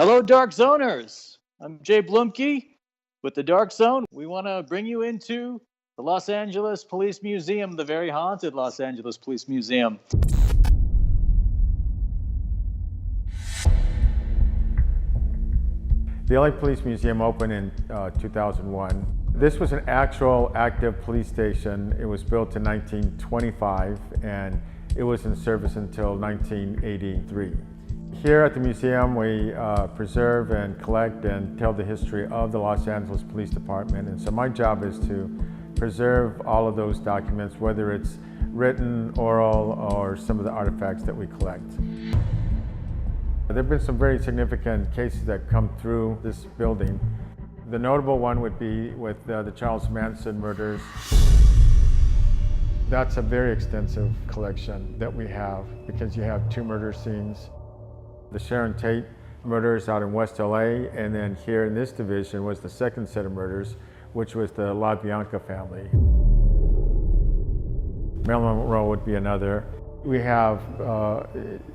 Hello, Dark Zoners. I'm Jay Blumke with the Dark Zone. We want to bring you into the Los Angeles Police Museum, the very haunted Los Angeles Police Museum. The LA Police Museum opened in 2001. This was an actual active police station. It was built in 1925 and it was in service until 1983. Here at the museum, we preserve and collect and tell the history of the Los Angeles Police Department. And so my job is to preserve all of those documents, whether it's written, oral, or some of the artifacts that we collect. There have been some very significant cases that come through this building. The notable one would be with the Charles Manson murders. That's a very extensive collection that we have because you have 2 murder scenes. The Sharon Tate murders out in West LA, and then here in this division was the second set of murders, which was the LaBianca family. Marilyn Monroe would be another. We have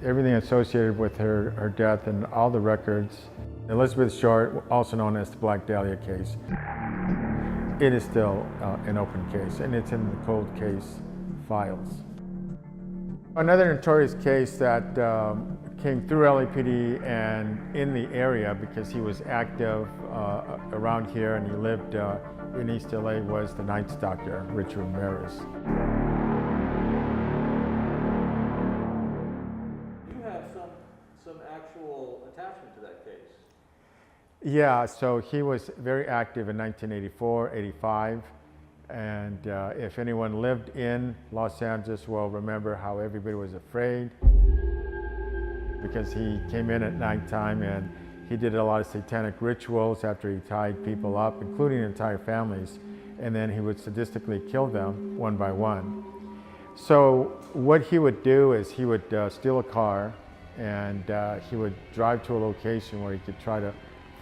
everything associated with her death and all the records. Elizabeth Short, also known as the Black Dahlia case. It is still an open case, and it's in the cold case files. Another notorious case that came through LAPD and in the area because he was active around here and he lived in East LA was the Night Stalker, Richard Ramirez. You have some actual attachment to that case. Yeah, so he was very active in 1984, 85. And if anyone lived in Los Angeles will remember how everybody was afraid because he came in at nighttime and he did a lot of satanic rituals after he tied people up, including entire families, and then he would sadistically kill them one by one. So what he would do is he would steal a car and he would drive to a location where he could try to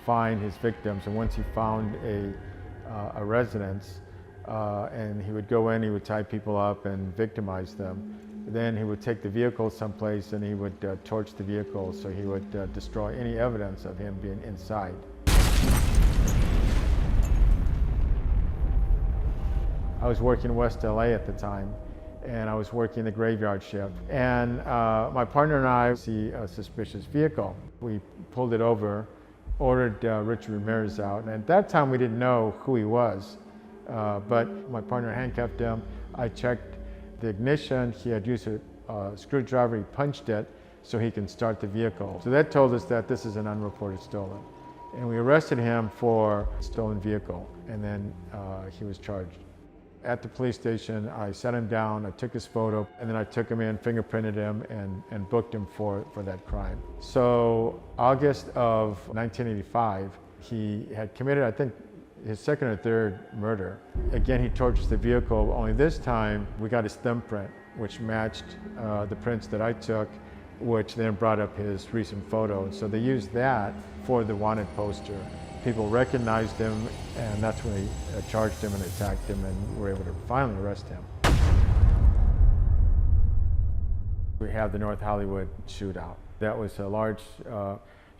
find his victims, and once he found a residence, and he would go in, he would tie people up and victimize them. Then he would take the vehicle someplace and he would torch the vehicle, so he would destroy any evidence of him being inside. I was working in West LA at the time, and I was working the graveyard shift. And my partner and I see a suspicious vehicle. We pulled it over, ordered Richard Ramirez out, and at that time we didn't know who he was. But my partner handcuffed him. I checked the ignition. He had used a screwdriver. He punched it so he can start the vehicle. So that told us that this is an unreported stolen. And we arrested him for stolen vehicle, and then he was charged. At the police station, I sat him down, I took his photo, and then I took him in, fingerprinted him, and booked him for that crime. So August of 1985, he had committed, I think, his second or third murder. Again, he torched the vehicle, only this time we got his thumbprint, which matched the prints that I took, which then brought up his recent photo. So they used that for the wanted poster. People recognized him, and that's when they charged him and attacked him and were able to finally arrest him. We have the North Hollywood Shootout. That was a large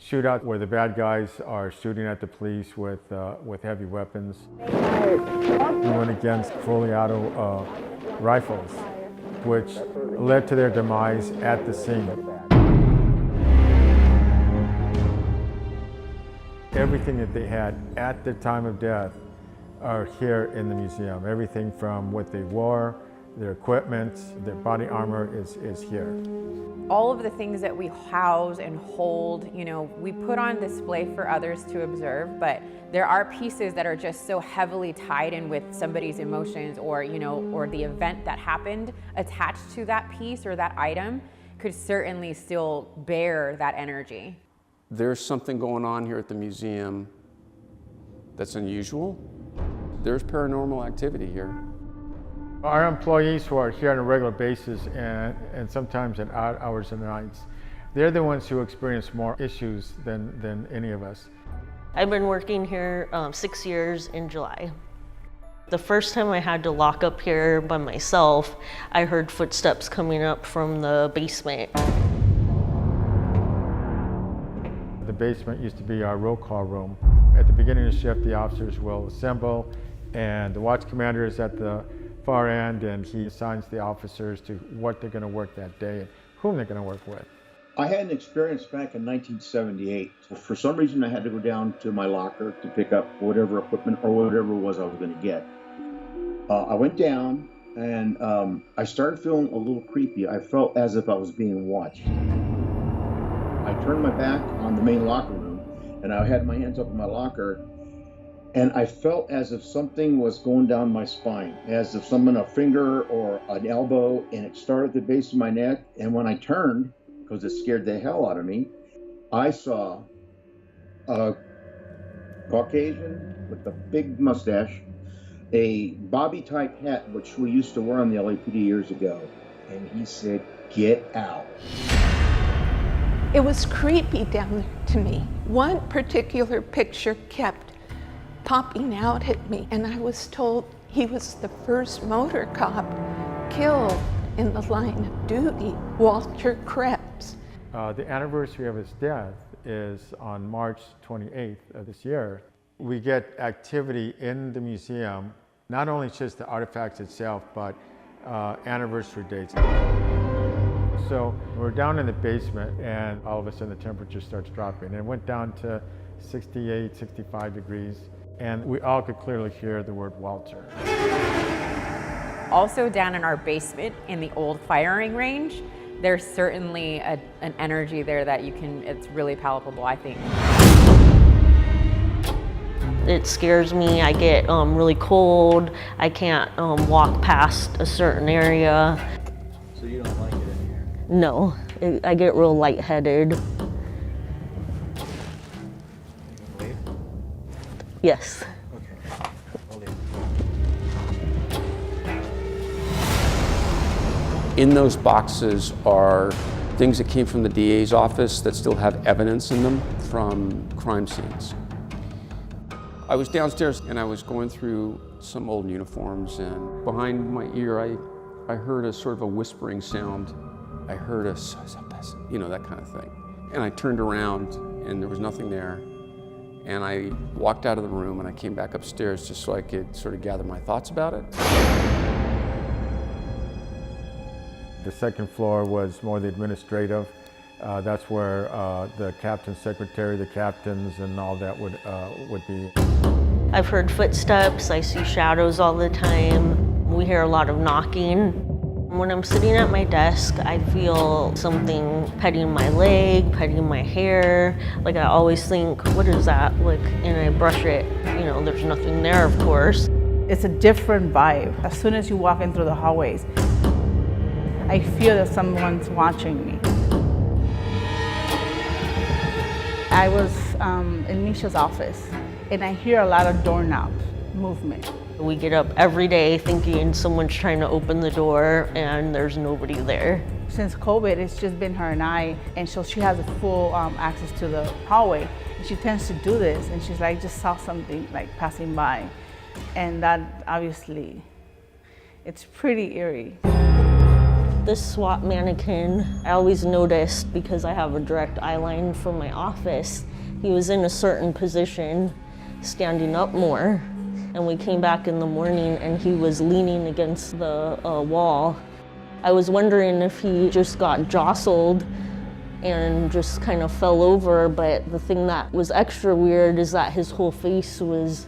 shootout where the bad guys are shooting at the police with heavy weapons. We went against fully auto rifles, which led to their demise at the scene. Everything that they had at the time of death are here in the museum. Everything from what they wore, their equipment, their body armor is here. All of the things that we house and hold, you know, we put on display for others to observe, but there are pieces that are just so heavily tied in with somebody's emotions or, you know, or the event that happened attached to that piece or that item could certainly still bear that energy. There's something going on here at the museum that's unusual. There's paranormal activity here. Our employees who are here on a regular basis and sometimes at odd hours and nights, they're the ones who experience more issues than any of us. I've been working here 6 years in July. The first time I had to lock up here by myself, I heard footsteps coming up from the basement. The The basement used to be our roll call room. At the beginning of the shift, the officers will assemble, and the watch commander is at the far end, and he assigns the officers to what they're going to work that day and whom they're going to work with. I had an experience back in 1978. For some reason, I had to go down to my locker to pick up whatever equipment or whatever it was I was going to get. I went down, and I started feeling a little creepy. I felt as if I was being watched. I turned my back on the main locker room, and I had my hands up in my locker, and I felt as if something was going down my spine, as if a finger or an elbow, and it started at the base of my neck. And when I turned, because it scared the hell out of me, I saw a Caucasian with a big mustache, a Bobby-type hat, which we used to wear on the LAPD years ago. And he said, "Get out." It was creepy down there to me. One particular picture kept popping out at me, and I was told he was the first motor cop killed in the line of duty, Walter Krebs. The anniversary of his death is on March 28th of this year. We get activity in the museum, not only just the artifacts itself, but anniversary dates. So we're down in the basement, and all of a sudden the temperature starts dropping. And it went down to 68, 65 degrees, and we all could clearly hear the word Walter. Also down in our basement in the old firing range, there's certainly an energy there that it's really palpable, I think. It scares me. I get really cold. I can't walk past a certain area. So you don't like it in here? No, I get real lightheaded. You can leave? Yes. Okay, I'll leave. In those boxes are things that came from the DA's office that still have evidence in them from crime scenes. I was downstairs and I was going through some old uniforms, and behind my ear I heard a sort of a whispering sound. I heard a, you know, that kind of thing. And I turned around and there was nothing there. And I walked out of the room and I came back upstairs just so I could sort of gather my thoughts about it. The second floor was more the administrative. That's where the captain's secretary, the captains, and all that would be. I've heard footsteps. I see shadows all the time. We hear a lot of knocking. When I'm sitting at my desk, I feel something petting my leg, petting my hair. Like I always think, what is that? Like, and I brush it. You know, there's nothing there, of course. It's a different vibe. As soon as you walk in through the hallways, I feel that someone's watching me. I was in Misha's office, and I hear a lot of doorknob movement. We get up every day thinking someone's trying to open the door, and there's nobody there. Since COVID, it's just been her and I, and so she has a full access to the hallway. And she tends to do this, and she's like, just saw something like passing by. And that obviously, it's pretty eerie. This SWAT mannequin, I always noticed because I have a direct eye line from my office. He was in a certain position, standing up more. And we came back in the morning and he was leaning against the wall. I was wondering if he just got jostled and just kind of fell over, but the thing that was extra weird is that his whole face was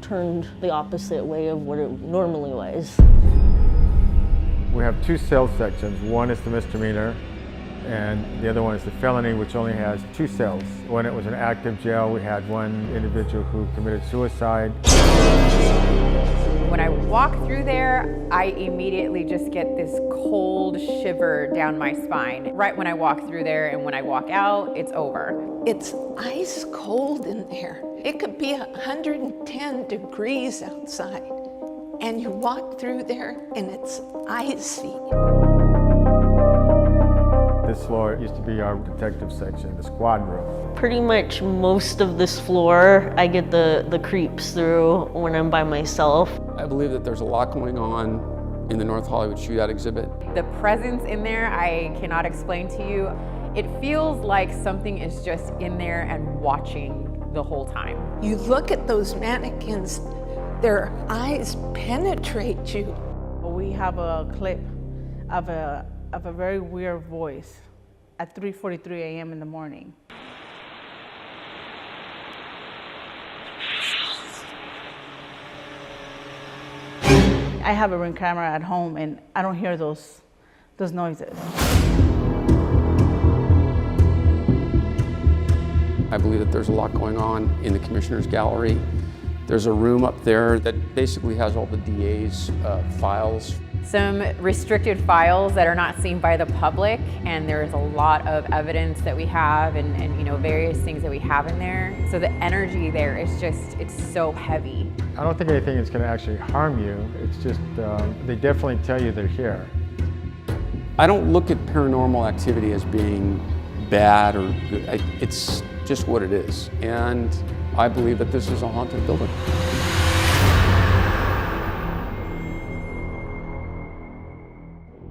turned the opposite way of what it normally was. We have two cell sections. One is the misdemeanor, and the other one is the felony, which only has 2 cells. When it was an active jail, we had one individual who committed suicide. When I walk through there, I immediately just get this cold shiver down my spine. Right when I walk through there, and when I walk out, it's over. It's ice cold in there. It could be 110 degrees outside, and you walk through there and it's icy. This floor used to be our detective section, the squad room. Pretty much most of this floor, I get the creeps through when I'm by myself. I believe that there's a lot going on in the North Hollywood Shootout exhibit. The presence in there, I cannot explain to you. It feels like something is just in there and watching the whole time. You look at those mannequins, their eyes penetrate you. We have a clip of a very weird voice at 3:43 a.m. in the morning. I have a Ring camera at home and I don't hear those noises. I believe that there's a lot going on in the Commissioner's Gallery. There's a room up there that basically has all the DA's files. Some restricted files that are not seen by the public, and there's a lot of evidence that we have and various things that we have in there. So the energy there is just, it's so heavy. I don't think anything is going to actually harm you. It's just, they definitely tell you they're here. I don't look at paranormal activity as being bad or good. It's just what it is. And I believe that this is a haunted building.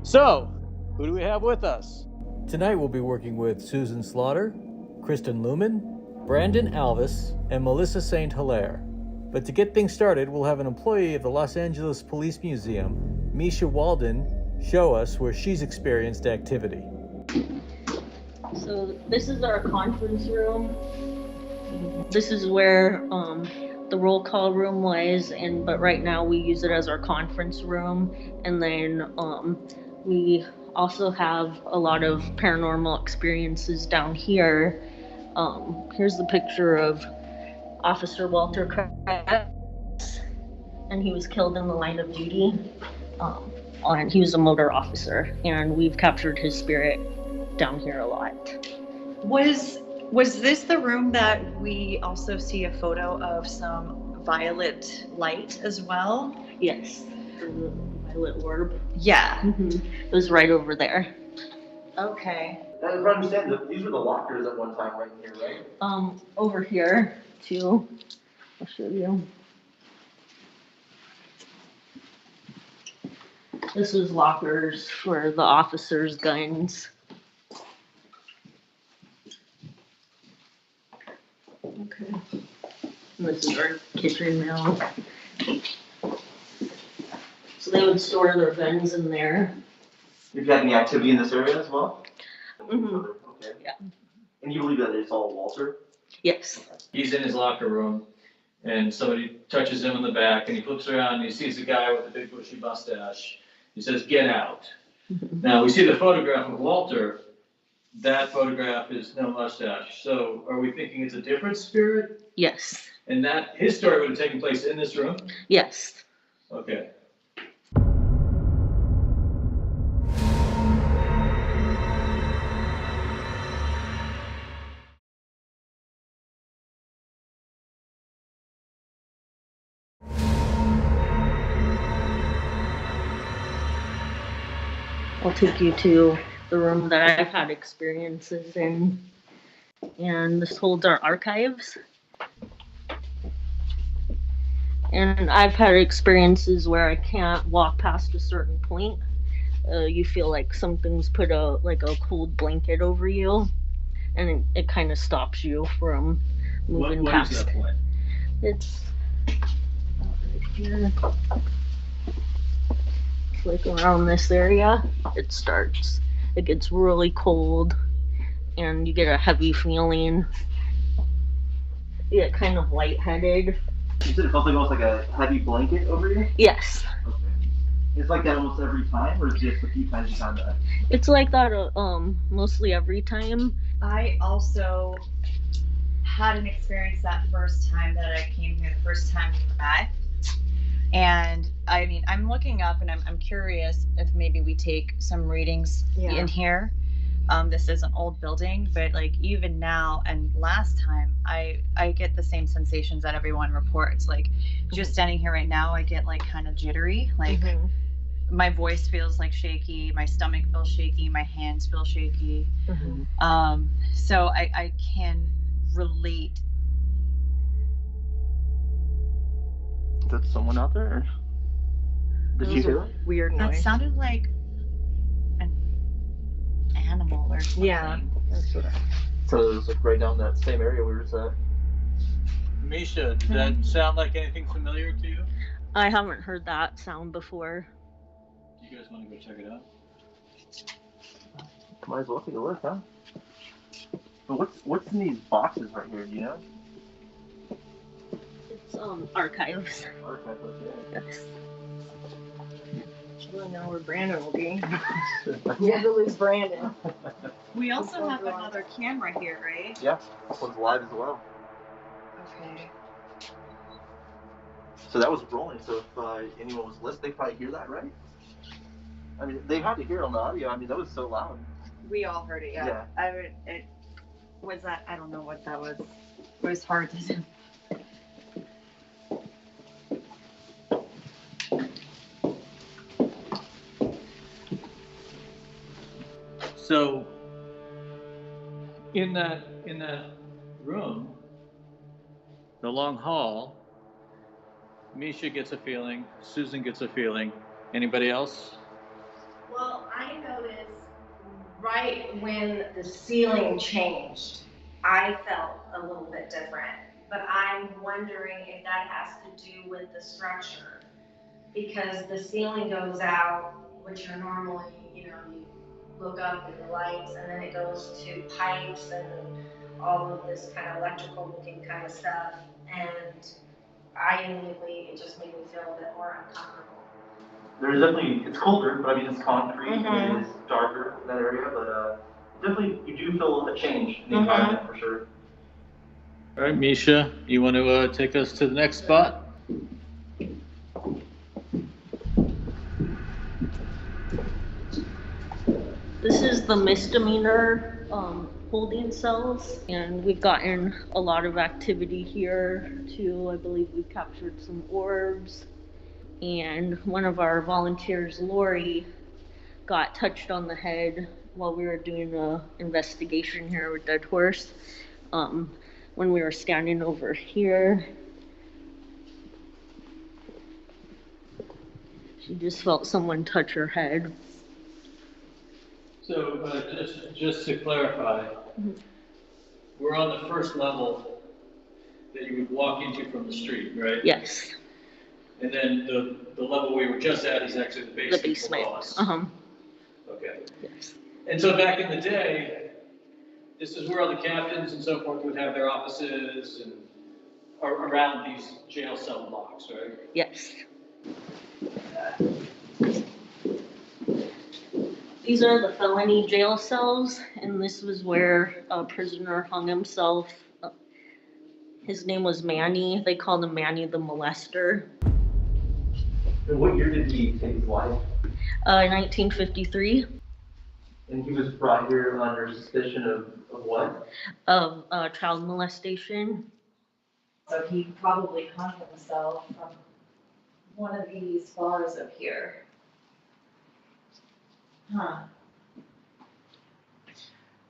So, who do we have with us? Tonight we'll be working with Susan Slaughter, Kristen Luman, Brandon Alvis, and Melissa St. Hilaire. But to get things started, we'll have an employee of the Los Angeles Police Museum, Misha Walden, show us where she's experienced activity. So this is our conference room. This is where the roll call room was, but right now we use it as our conference room. And then we also have a lot of paranormal experiences down here. Here's the picture of Officer Walter Krebs, and he was killed in the line of duty. And he was a motor officer, and we've captured his spirit down here a lot. Was this the room that we also see a photo of some violet light as well? Yes, the violet orb. Yeah. Mm-hmm. It was right over there. Okay. I don't understand, these were the lockers at one time right here, right? Over here too. I'll show you. This is lockers for the officers' guns. Okay. And this is our kitchen now. So they would store their guns in there. Have you had any activity in this area as well? Mm-hmm. Okay. Yeah. And you believe that it's all Walter? Yes. He's in his locker room, and somebody touches him in the back, and he flips around, and he sees a guy with a big bushy mustache. He says, "Get out." Now, we see the photograph of Walter. That photograph is no mustache. So are we thinking it's a different spirit? Yes. And that his story would have taken place in this room? Yes. Okay. I'll take you to the room that I've had experiences in. And this holds our archives. And I've had experiences where I can't walk past a certain point. You feel like something's put a cold blanket over you, and it kind of stops you from moving past. What is that point? It's right here. Like around this area, it starts. It gets really cold, and you get a heavy feeling. You get kind of lightheaded. You said it felt like almost like a heavy blanket over you? Yes. Okay. It's like that almost every time, or is it just a few times you found that? It's like that mostly every time. I also had an experience that first time that I came here, the first time we met. And I mean, I'm looking up and I'm curious if maybe we take some readings in here. This is an old building, but like even now and last time, I get the same sensations that everyone reports. Like just standing here right now, I get like kind of jittery. Like my voice feels like shaky, my stomach feels shaky, my hands feel shaky. So I can relate. Is that someone out there? Or did you hear it? Weird noise. That sounded like an animal or something. Yeah, that's what So it was like right down that same area we were just at. Misha, does that sound like anything familiar to you? I haven't heard that sound before. Do you guys want to go check it out? Might as well take a look, huh? But what's in these boxes right here? Do you know? It's archives. Archive book, yeah. Yes. Well, now where Brandon will be. Never lose Brandon. We also have another camera here, right? Yeah, this one's live as well. Okay. So that was rolling. So if anyone was listening, they probably hear that, right? I mean, they had to hear it on the audio. I mean, that was so loud. We all heard it, yeah. It was that, I don't know what that was. It was hard to do. So, in that room, the long hall, Misha gets a feeling, Susan gets a feeling. Anybody else? Well, I noticed right when the ceiling changed, I felt a little bit different. But I'm wondering if that has to do with the structure. Because the ceiling goes out, which are normally, you look up at the lights, and then it goes to pipes and all of this kind of electrical looking kind of stuff. And it just made me feel a bit more uncomfortable. There's definitely, it's colder, but I mean, it's concrete. It is darker in that area, but definitely you do feel a change in the environment for sure. All right, Misha, you want to take us to the next spot? This is the misdemeanor holding cells, and we've gotten a lot of activity here too. I believe we've captured some orbs, and one of our volunteers, Lori, got touched on the head while we were doing an investigation here with Dead Horse. When we were standing over here, she just felt someone touch her head. So just to clarify, we're on the first level that you would walk into from the street, right? Yes. And then the level we were just at is actually the basement. The basement. Below us. Okay. Yes. And so back in the day, this is where all the captains and so forth would have their offices and around these jail cell blocks, right? Yes. These are the felony jail cells, and this was where a prisoner hung himself. His name was Manny. They called him Manny the Molester. And what year did he take his life? 1953. And he was brought here under suspicion of what? Of child molestation. So he probably hung himself from one of these bars up here. Huh.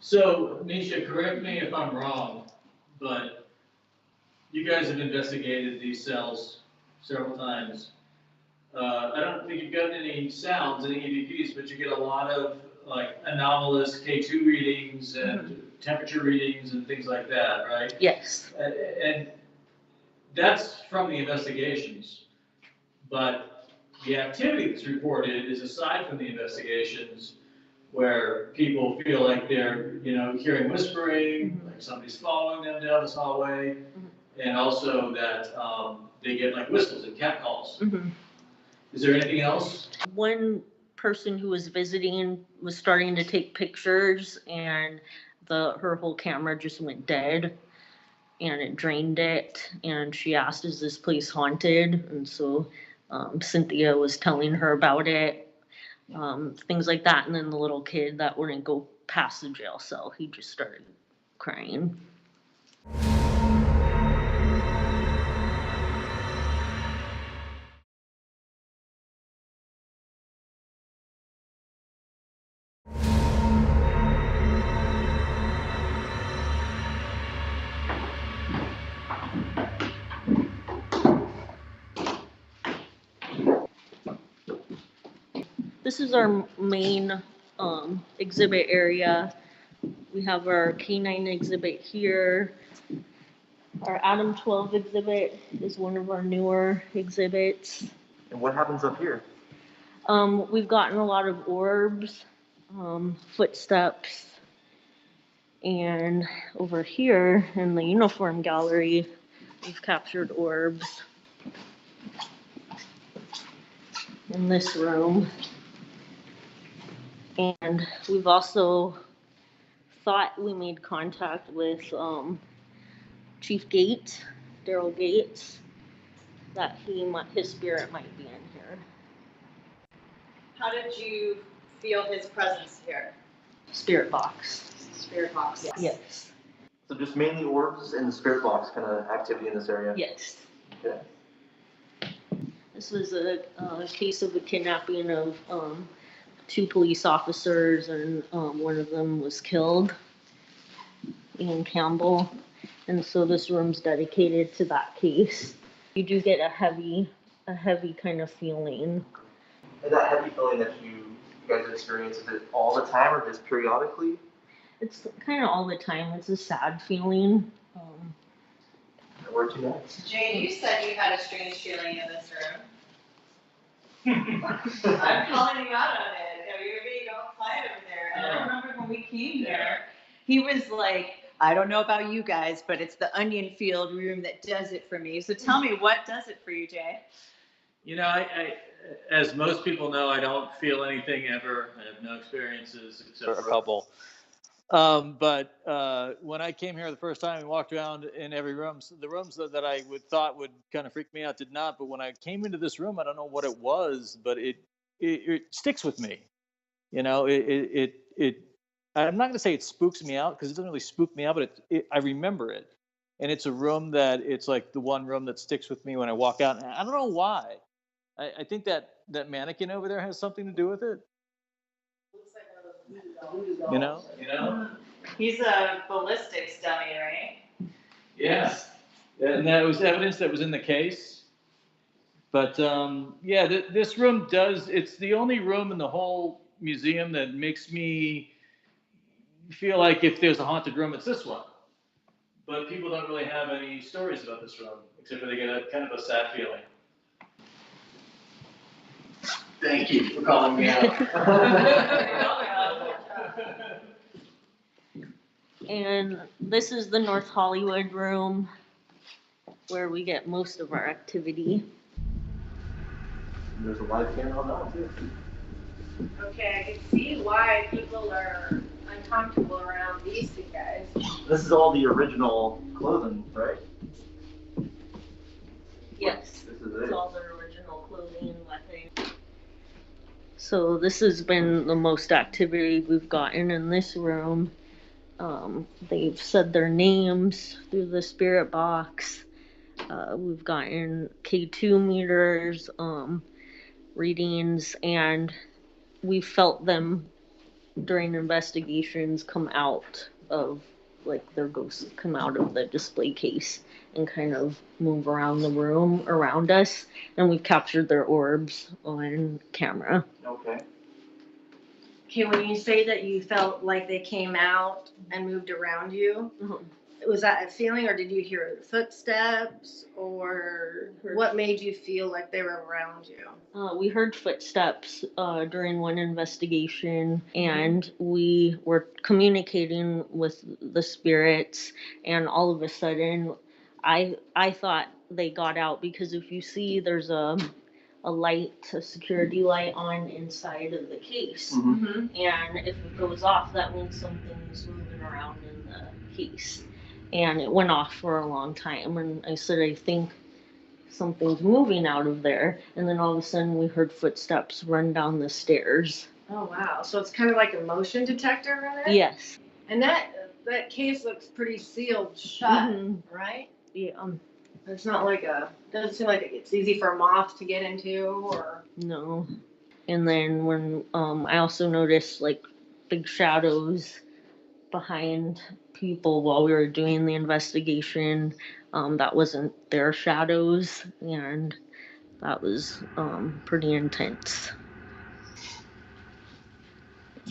So, Nisha, correct me if I'm wrong, but you guys have investigated these cells several times. I don't think you've gotten any sounds, any EVPs, but you get a lot of like anomalous K2 readings and temperature readings and things like that, right? Yes. And that's from the investigations, but the activity that's reported is aside from the investigations, where people feel like they're, hearing whispering, like somebody's following them down this hallway, and also that they get like whistles and cat calls. Is there anything else? One person who was visiting was starting to take pictures, and her whole camera just went dead, and it drained it. And she asked, "Is this place haunted?" And so Cynthia was telling her about it, things like that. And then the little kid that wouldn't go past the jail cell, he just started crying. This is our main exhibit area. We have our canine exhibit here. Our Adam 12 exhibit is one of our newer exhibits. And what happens up here? We've gotten a lot of orbs, footsteps, and over here in the uniform gallery, we've captured orbs. In this room. And we've also thought we made contact with Chief Gates, Daryl Gates, that his spirit might be in here. How did you feel his presence here? Spirit box. Spirit box. Yes. So just mainly orbs and the spirit box kind of activity in this area? Yes. Okay. This was a case of a kidnapping of 2 police officers, and one of them was killed, Ian Campbell. And so this room's dedicated to that case. You do get a heavy kind of feeling. And that heavy feeling that you guys experience, is it all the time or just periodically? It's kind of all the time. It's a sad feeling. Where to next? Jane, you said you had a strange feeling in this room. I'm calling you out on it. You're being all quiet over there. And I remember when we came here, he was like, I don't know about you guys, but it's the onion field room that does it for me. So tell me, what does it for you, Jay? You know, I as most people know, I don't feel anything ever. I have no experiences except for a couple. But when I came here the first time and walked around in every room, so the rooms that I thought would kind of freak me out did not. But when I came into this room, I don't know what it was, but it sticks with me. You know, I'm not going to say it spooks me out because it doesn't really spook me out, but I remember it. And it's a room that it's like the one room that sticks with me when I walk out. And I don't know why. I think that mannequin over there has something to do with it. You know? He's a ballistics dummy, right? Yes. And that was evidence that was in the case. But yeah, this room it's the only room in the whole museum that makes me feel like if there's a haunted room, it's this one. But people don't really have any stories about this room, except for they get a kind of a sad feeling. Thank you for calling me out. And this is the North Hollywood room where we get most of our activity. There's a live camera on that one too. Okay, I can see why people are uncomfortable around these 2 guys. This is all the original clothing, right? Yes, This is it's it. all the original clothing, I think. So this has been the most activity we've gotten in this room. They've said their names through the spirit box. We've gotten K2 meters, readings, and we felt them during investigations come out of, like, their ghosts come out of the display case and kind of move around the room around us, and we've captured their orbs on camera. Okay. Okay, when you say that you felt like they came out and moved around you, was that a feeling, or did you hear footsteps, or what made you feel like they were around you? We heard footsteps during one investigation, and we were communicating with the spirits, and all of a sudden I thought they got out, because if you see there's a security light on inside of the case. Mm-hmm. And if it goes off, that means something's moving around in the case. And it went off for a long time, and I said, I think something's moving out of there. And then all of a sudden we heard footsteps run down the stairs. Oh wow, so it's kind of like a motion detector in there? Yes. And that case looks pretty sealed shut, right? Yeah. It's not like doesn't seem like it's easy for a moth to get into, or. No. And then when I also noticed like big shadows behind people while we were doing the investigation. That wasn't their shadows, and that was pretty intense.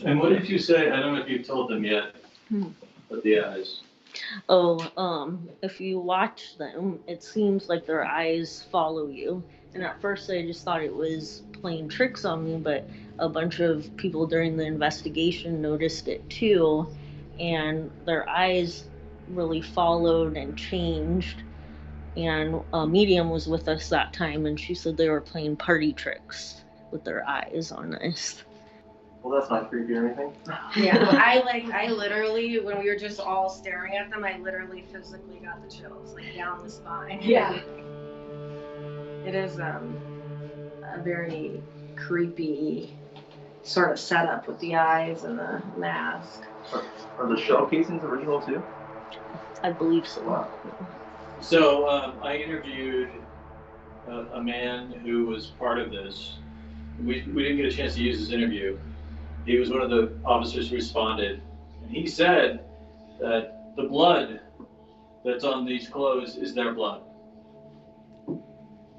And what did you say? I don't know if you've told them yet, but the eyes. If you watch them, it seems like their eyes follow you. And at first I just thought it was playing tricks on me, but a bunch of people during the investigation noticed it too. And their eyes really followed and changed. And a medium was with us that time, and she said they were playing party tricks with their eyes on us. Well, that's not creepy or anything. Yeah, I literally, when we were just all staring at them, I literally physically got the chills, like down the spine. Yeah. It is a very creepy sort of setup with the eyes and the mask. Are the shell casings original too? I believe so. Wow. So I interviewed a man who was part of this. We didn't get a chance to use his interview. He was one of the officers who responded, and he said that the blood that's on these clothes is their blood.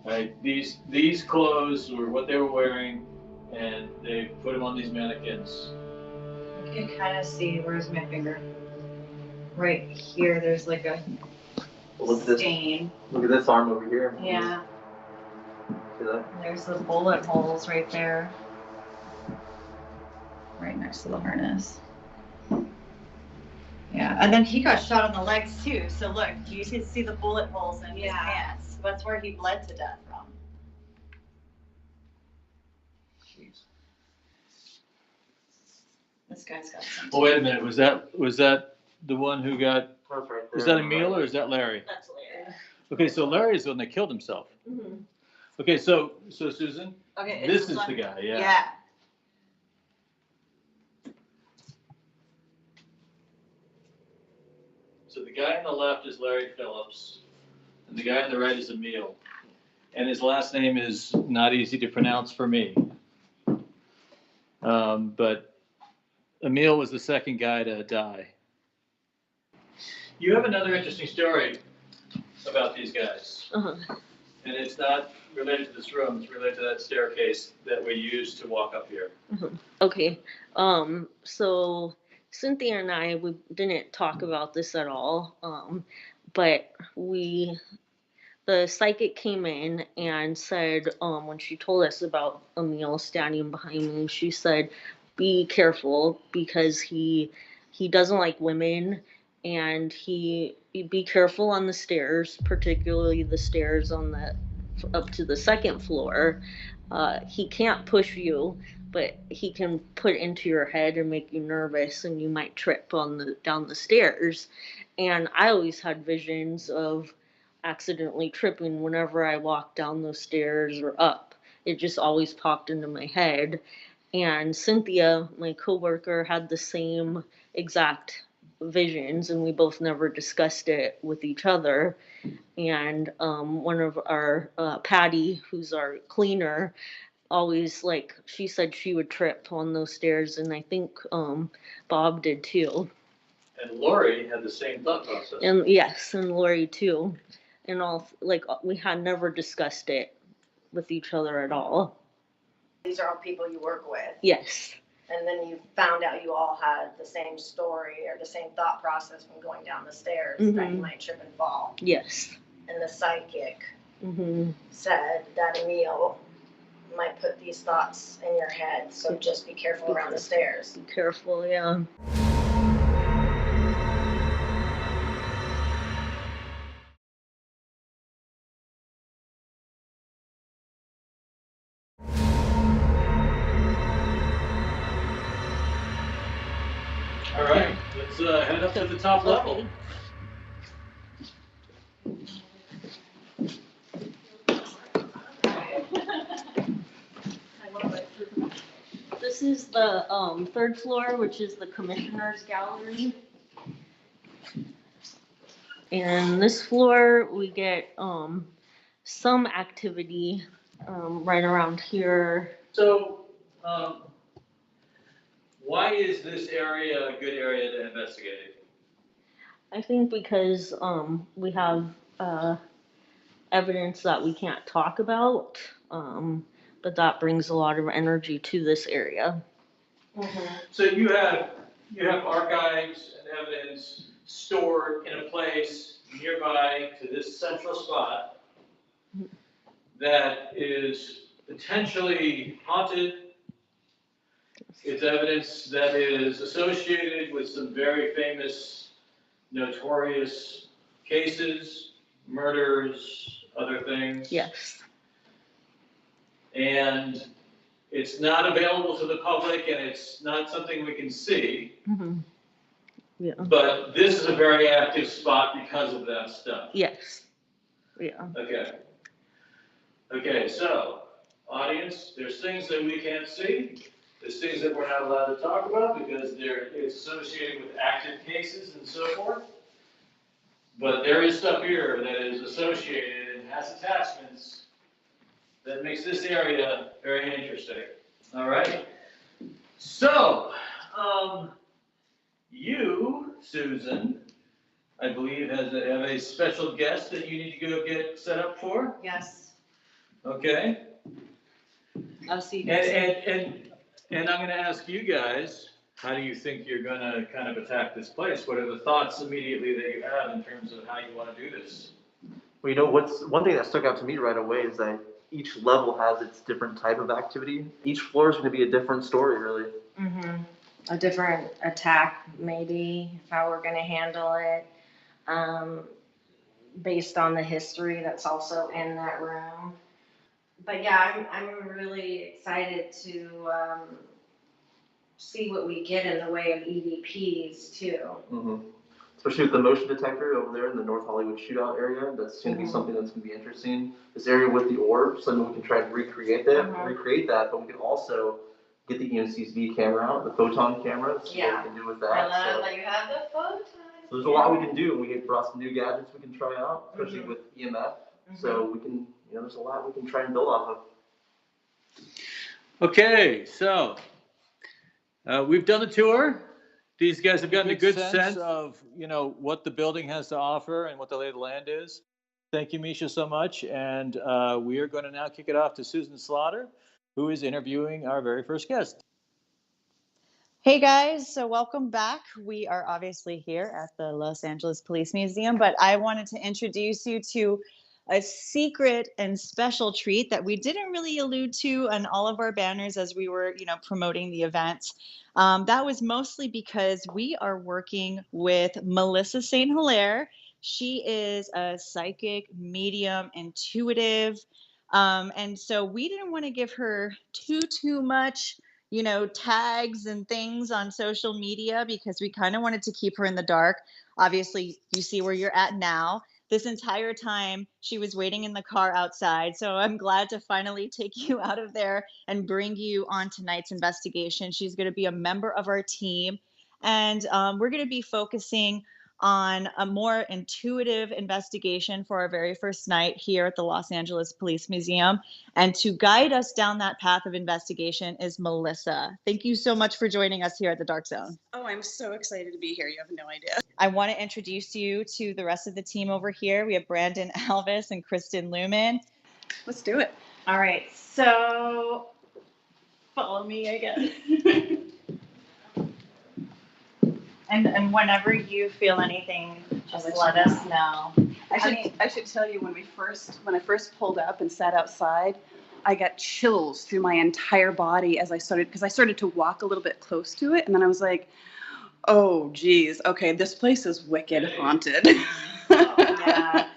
Right? These clothes were what they were wearing, and they put them on these mannequins. You can kind of see, where's my finger? Right here, there's like a stain. Look at this arm over here. Yeah. See that? And there's the bullet holes right there. Right next to the harness. Yeah, and then he got shot on the legs too. So look, you can see the bullet holes in his pants. That's where he bled to death from. Jeez. This guy's got something. Well, wait a minute. Was that the one who got? That's right there. Was that Emil or is that Larry? That's Larry. Okay, so Larry is the one that killed himself. Mm-hmm. Okay, so Susan, Okay, this is the guy. Yeah. Yeah. So the guy on the left is Larry Phillips, and the guy on the right is Emil. And his last name is not easy to pronounce for me. But Emil was the second guy to die. You have another interesting story about these guys. Uh-huh. And it's not related to this room, it's related to that staircase that we used to walk up here. Mm-hmm. Okay. So Cynthia and I, we didn't talk about this at all. But the psychic came in and said, when she told us about Emil standing behind me, she said, be careful because he doesn't like women, and be careful on the stairs, particularly the stairs on the up to the second floor. He can't push you, but he can put into your head and make you nervous, and you might trip down the stairs. And I always had visions of accidentally tripping whenever I walked down those stairs or up. It just always popped into my head. And Cynthia, my coworker, had the same exact visions, and we both never discussed it with each other. And one of our Patty, who's our cleaner, always, like, she said she would trip on those stairs, and I think Bob did too. And Lori had the same thought process. And yes, and Lori too. And all, like, we had never discussed it with each other at all. These are all people you work with. Yes. And then you found out you all had the same story or the same thought process when going down the stairs, that you might trip and fall. Yes. And the psychic said that Emil might put these thoughts in your head, so just be careful around the stairs. Be careful, yeah. All right, let's head up to the top level. This is the third floor, which is the commissioner's gallery. And this floor, we get some activity right around here. So, why is this area a good area to investigate? I think because we have evidence that we can't talk about, but that brings a lot of energy to this area. So you have archives and evidence stored in a place nearby to this central spot that is potentially haunted. It's evidence that is associated with some very famous, notorious cases, murders, other things. Yes. And it's not available to the public, and it's not something we can see. Yeah. But this is a very active spot because of that stuff. Yes. Yeah. Okay. Okay, so, audience, there's things that we can't see. There's things that we're not allowed to talk about because it's associated with active cases and so forth. But there is stuff here that is associated and has attachments that makes this area very interesting. All right. So, you, Susan, I believe have a special guest that you need to go get set up for. Yes. Okay. I'll see you guys. And I'm going to ask you guys, how do you think you're going to kind of attack this place? What are the thoughts immediately that you have in terms of how you want to do this? Well, you know, one thing that stuck out to me right away is that each level has its different type of activity. Each floor is going to be a different story, really. A different attack, maybe, how we're going to handle it, based on the history that's also in that room. But yeah, I'm really excited to see what we get in the way of EVPs too. Especially with the motion detector over there in the North Hollywood Shootout area. That's going to be something that's going to be interesting. This area with the orb, something we can try and recreate that, but we can also get the EMC's camera out, the photon camera, see what we can do with that. I love that you have the photon. So there's a lot we can do. We can brought some new gadgets we can try out, especially with EMF. So we can, there's a lot we can try and build off of. Okay, so we've done the tour. These guys have gotten a good sense of, what the building has to offer and what the lay of the land is. Thank you, Misha, so much. And we are going to now kick it off to Susan Slaughter, who is interviewing our very first guest. Hey guys, so welcome back. We are obviously here at the Los Angeles Police Museum, but I wanted to introduce you to a secret and special treat that we didn't really allude to on all of our banners as we were, promoting the event. That was mostly because we are working with Melissa St. Hilaire. She is a psychic, medium, intuitive, and so we didn't want to give her too much tags and things on social media because we kind of wanted to keep her in the dark. Obviously, you see where you're at now. This entire time, she was waiting in the car outside. So I'm glad to finally take you out of there and bring you on tonight's investigation. She's going to be a member of our team. And we're going to be focusing on a more intuitive investigation for our very first night here at the Los Angeles Police Museum. And to guide us down that path of investigation is Melissa. Thank you so much for joining us here at the Dark Zone. Oh, I'm so excited to be here. You have no idea. I want to introduce you to the rest of the team over here. We have Brandon Alvis and Kristen Luman. Let's do it. All right, so follow me, I guess. And whenever you feel anything, just let us know. I should tell you when I first pulled up and sat outside, I got chills through my entire body as I started to walk a little bit close to it, and then I was like, oh geez, okay, this place is wicked haunted. Oh, yeah.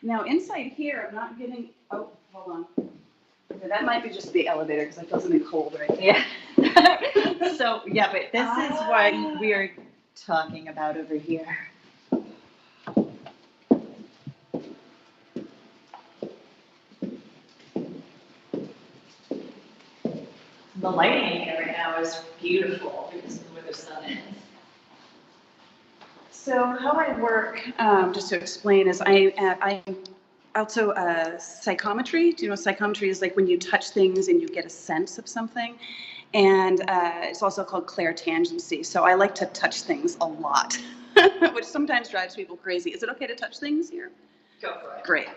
Now inside here, I'm not getting. Oh, hold on. Okay, that might be just the elevator because I feel something cold right there. Yeah. So yeah, but this is what we are talking about over here. The lighting in here right now is beautiful because of where the sun is. So how I work, just to explain, is I also psychometry. Do you know what psychometry is? Like when you touch things and you get a sense of something. And it's also called clairtangency. So I like to touch things a lot, which sometimes drives people crazy. Is it okay to touch things here? Go for it. Great.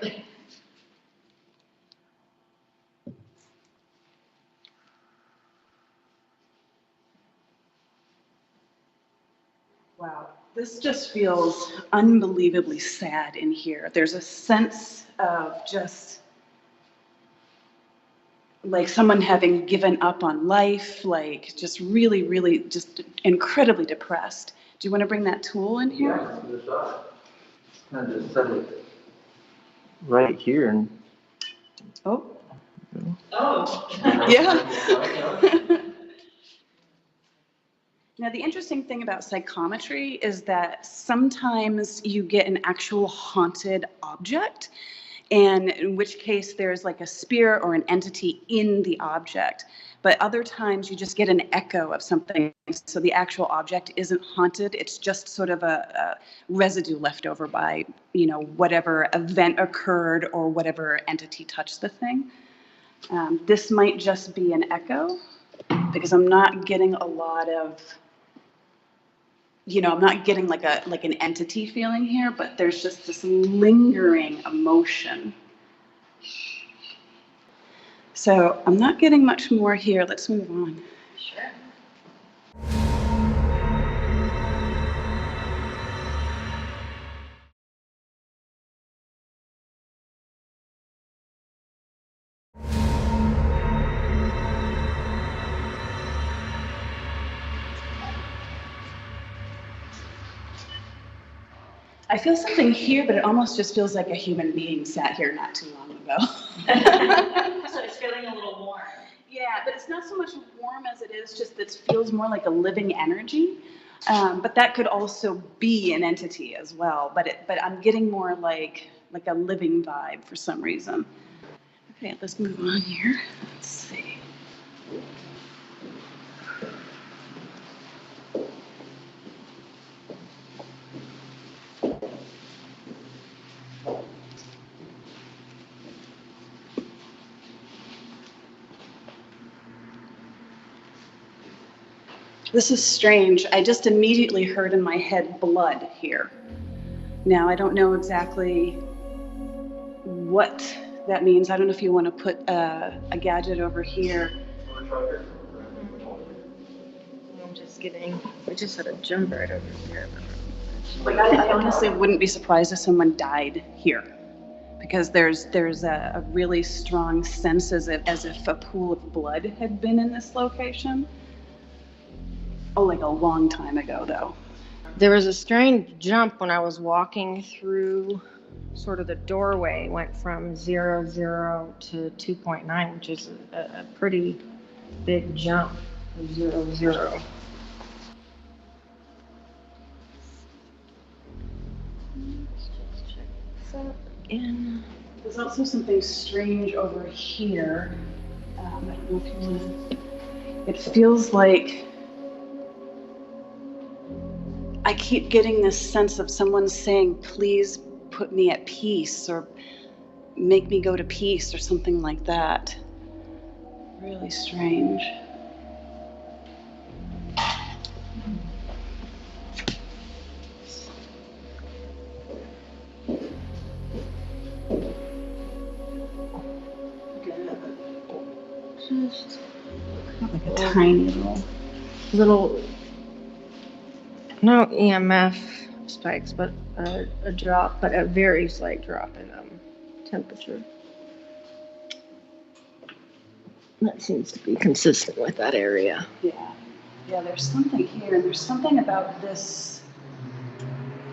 Wow, this just feels unbelievably sad in here. There's a sense of just like someone having given up on life, like just really, really just incredibly depressed. Do you want to bring that tool in here? Yeah, let's give it a shot. Kind of just set it right here and. Oh. Oh. Yeah. Now, the interesting thing about psychometry is that sometimes you get an actual haunted object, and in which case there's like a spirit or an entity in the object. But other times you just get an echo of something, so the actual object isn't haunted. It's just sort of a residue left over by, whatever event occurred or whatever entity touched the thing. This might just be an echo, because I'm not getting a lot of, I'm not getting like an entity feeling here, but there's just this lingering emotion. So I'm not getting much more here. Let's move on. Sure. I feel something here, but it almost just feels like a human being sat here not too long ago. So it's feeling a little warm. Yeah, but it's not so much warm as it is just that it feels more like a living energy. But that could also be an entity as well. But I'm getting more like a living vibe for some reason. Okay, let's move on here. Let's see. This is strange. I just immediately heard in my head blood here. Now, I don't know exactly what that means. I don't know if you want to put a gadget over here. I'm just kidding. We just had a jump right over here. Like, I honestly wouldn't be surprised if someone died here, because there's a really strong sense as if a pool of blood had been in this location. Oh, like a long time ago, though. There was a strange jump when I was walking through sort of the doorway. Went from 0, 0 to 2.9, which is a pretty big jump of 0, 0. Let's just check this out again. There's also something strange over here. I don't know if you want to... It feels like I keep getting this sense of someone saying, please put me at peace, or make me go to peace, or something like that. Really strange. Just like a tiny little, no EMF spikes, but a drop, but a very slight drop in temperature. That seems to be consistent with that area. Yeah, there's something here, and there's something about this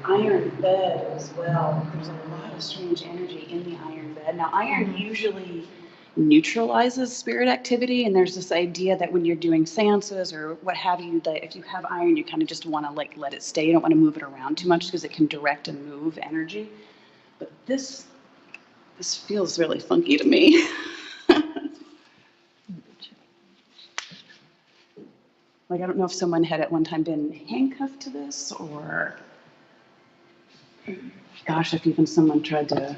iron bed as well. There's a lot of strange energy in the iron bed. Now, iron usually neutralizes spirit activity, and there's this idea that when you're doing seances or what have you, that if you have iron, you kind of just want to like let it stay. You don't want to move it around too much because it can direct and move energy. But this feels really funky to me. Like, I don't know if someone had at one time been handcuffed to this, or gosh, if even someone tried to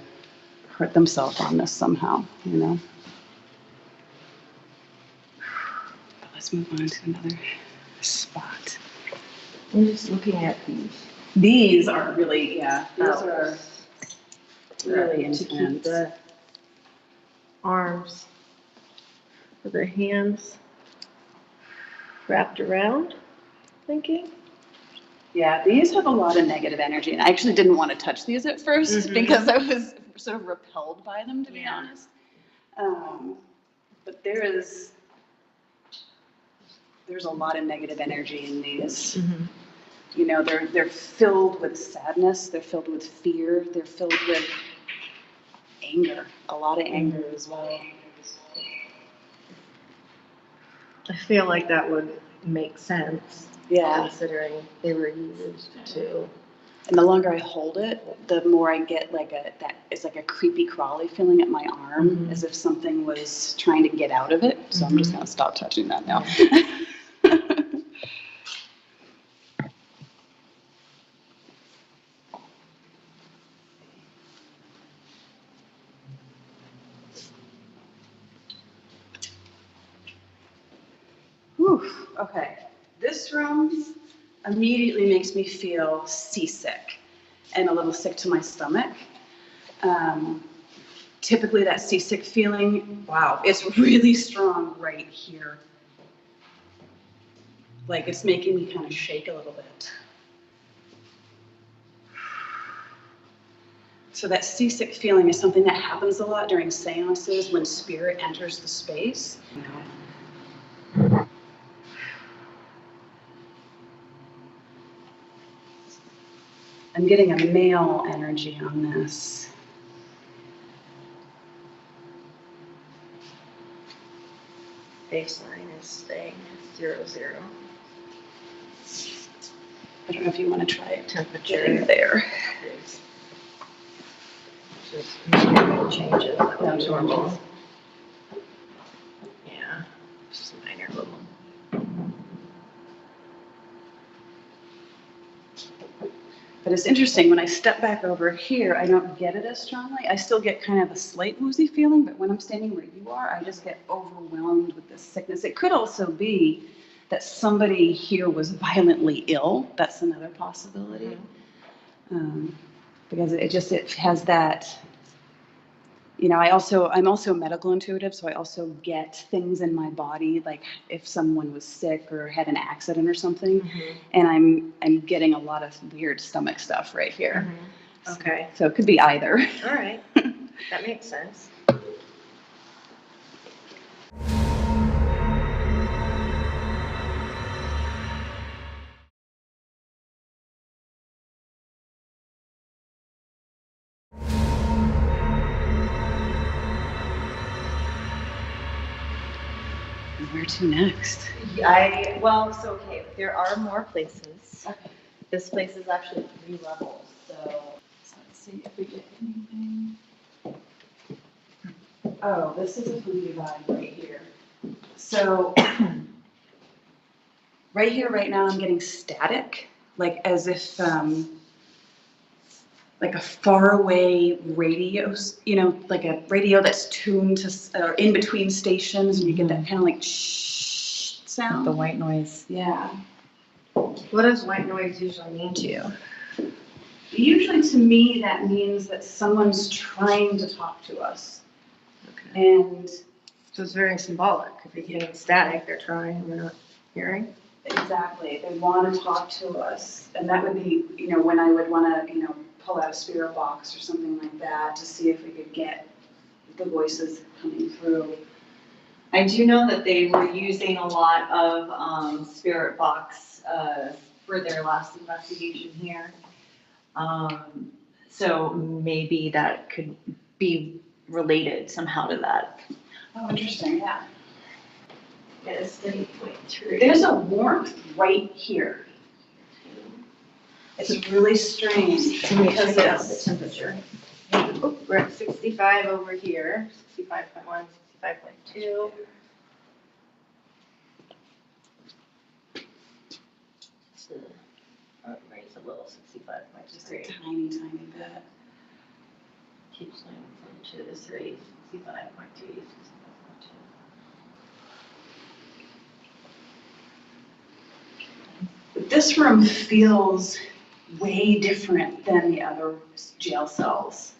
hurt themselves on this somehow, you know? But let's move on to another spot. I'm just looking at these. These are really, these are really intense. To keep the arms or the hands wrapped around, thinking. Yeah, these have a lot of negative energy, and I actually didn't want to touch these at first because I was sort of repelled by them, to be honest. But there's a lot of negative energy in these. You know, they're filled with sadness, they're filled with fear, they're filled with anger, a lot of anger as well. I feel like that would make sense. Yeah. Considering they were used to. And the longer I hold it, the more I get it's like a creepy crawly feeling at my arm, as if something was trying to get out of it. So I'm just gonna stop touching that now. Whew, okay, this room immediately makes me feel seasick and a little sick to my stomach. Typically that seasick feeling, wow, it's really strong right here. Like it's making me kind of shake a little bit. So that seasick feeling is something that happens a lot during seances when spirit enters the space. You know? I'm getting a male energy on this. Baseline is staying 0, 0. I don't know if you want to try it. Temperature there. Just minor changes. No changes. Yeah, just minor little. But it's interesting, when I step back over here, I don't get it as strongly. I still get kind of a slight woozy feeling, but when I'm standing where you are, I just get overwhelmed with this sickness. It could also be that somebody here was violently ill. That's another possibility. Because it has that, you know, I'm also medical intuitive, so I also get things in my body, like if someone was sick or had an accident or something, and I'm getting a lot of weird stomach stuff right here. Okay. So it could be either. All right. That makes sense. Where to next? Okay, there are more places. Okay. This place is actually 3 levels, so Let's see if we get anything. Oh, this is a funky vibe right here. So right here, right now, I'm getting static, like as if like a faraway radio, you know, like a radio that's tuned to in between stations, and you get that kind of like shh sound. the white noise. Yeah. What does white noise usually mean to you? Usually to me, that means that someone's trying to talk to us. Okay. And So it's very symbolic. If you're getting static, they're trying, we're not hearing. exactly, they want to talk to us. And that would be, you know, when I would want to, you know, pull out a spirit box or something like that to see if we could get the voices coming through. I do know that they were using a lot of spirit box for their last investigation here. So maybe that could be related somehow to that. Oh, interesting, yeah. Yes, 3.3. There's a warmth right here. It's really strange because Check out the it's, temperature. Oh, we're at 65 over here, 65.1, 65.2. Raise a little, 65.3. just a tiny, tiny bit. Keeps going from 2 to 3, 65.2, 65.2. This room feels way different than the other jail cells.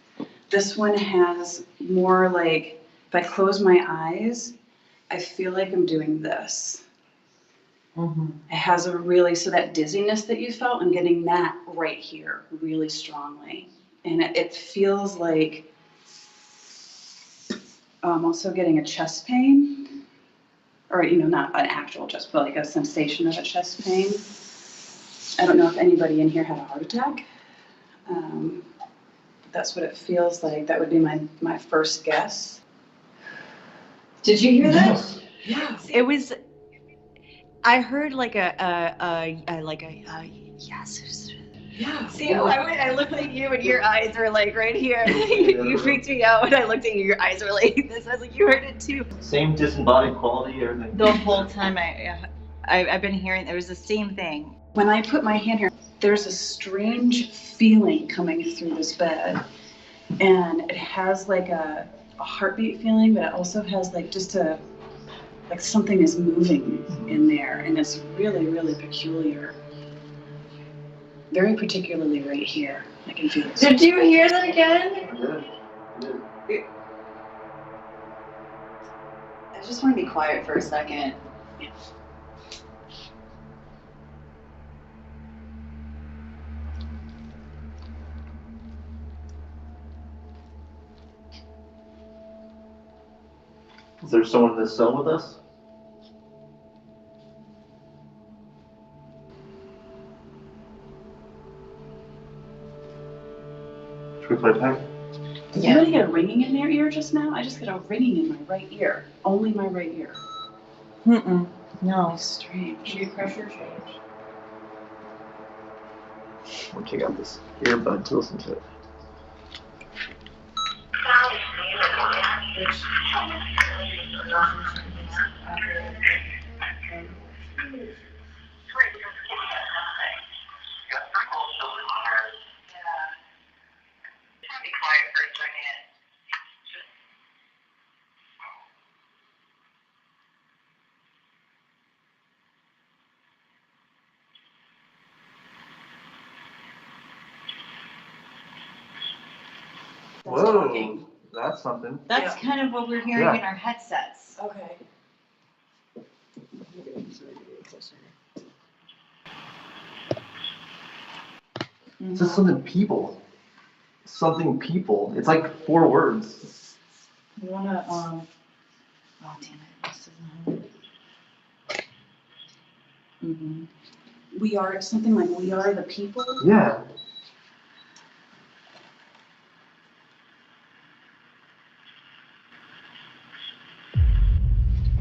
This one has more like, if I close my eyes, I feel like I'm doing this. It has a really, so that dizziness that you felt, I'm getting that right here really strongly. And it feels like I'm also getting a chest pain, or, not an actual chest, but like a sensation of a chest pain. I don't know if anybody in here had a heart attack. That's what it feels like. That would be my first guess. Did you hear that? Yeah. It was. I heard like a yes. Yeah. See, I looked at you and your eyes were like right here. You freaked me out when I looked at you. Your eyes were like this. I was like, you heard it too. Same disembodied quality, everything. The whole time I've been hearing it was the same thing. When I put my hand here, there's a strange feeling coming through this bed. And it has like a heartbeat feeling, but it also has like just like something is moving in there. And it's really, really peculiar. Very particularly right here. I can feel it. Did you hear that again? Yeah. I just want to be quiet for a second. Yeah. Is there someone in this cell with us? Should we play tag? Did anybody get a ringing in their ear just now? I just got a ringing in my right ear. Only my right ear. No. Strange. Ear pressure change. We'll take out this earbud to listen to it. Whoa, that's something. That's kind of what we're hearing in our headsets. Okay. It's just something people. Something people. It's like 4 words. You wanna, oh damn it, this isn't. We are, something like we are the people? Yeah.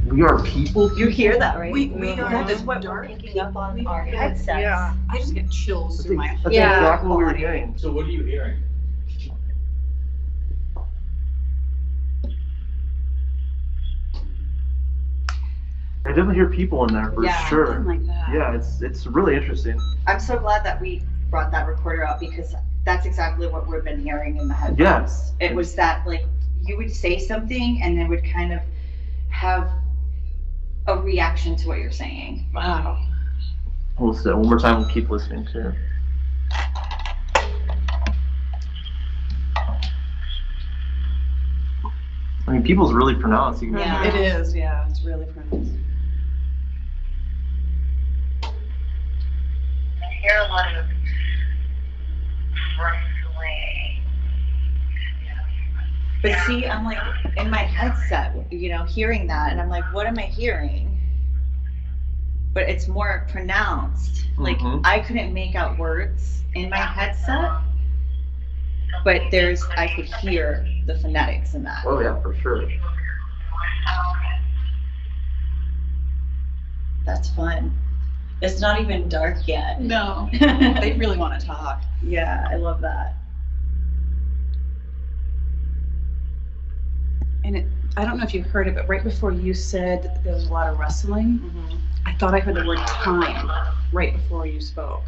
We are people? You hear that, right? We are. That's what we're picking up on our headsets. Yeah. I just get chills through my That's exactly what we were hearing. So what are you hearing? I definitely hear people in there for sure. Something like that. Yeah, it's really interesting. I'm so glad that we brought that recorder out because that's exactly what we've been hearing in the headphones. Yes. It was that like you would say something and then would kind of have a reaction to what you're saying. Wow. We'll say it one more time. We'll keep listening too. I mean, people's really pronounced. You can Yeah. It is, yeah, it's really pronounced. I hear a lot of rustling. But see, I'm like in my headset, hearing that, and I'm like, what am I hearing? But it's more pronounced. Like I couldn't make out words in my headset, but I could hear the phonetics in that. Oh yeah, for sure. That's fun. It's not even dark yet. No, they really want to talk. Yeah, I love that. And I don't know if you heard it, but right before you said there was a lot of rustling, I thought I heard the word time right before you spoke.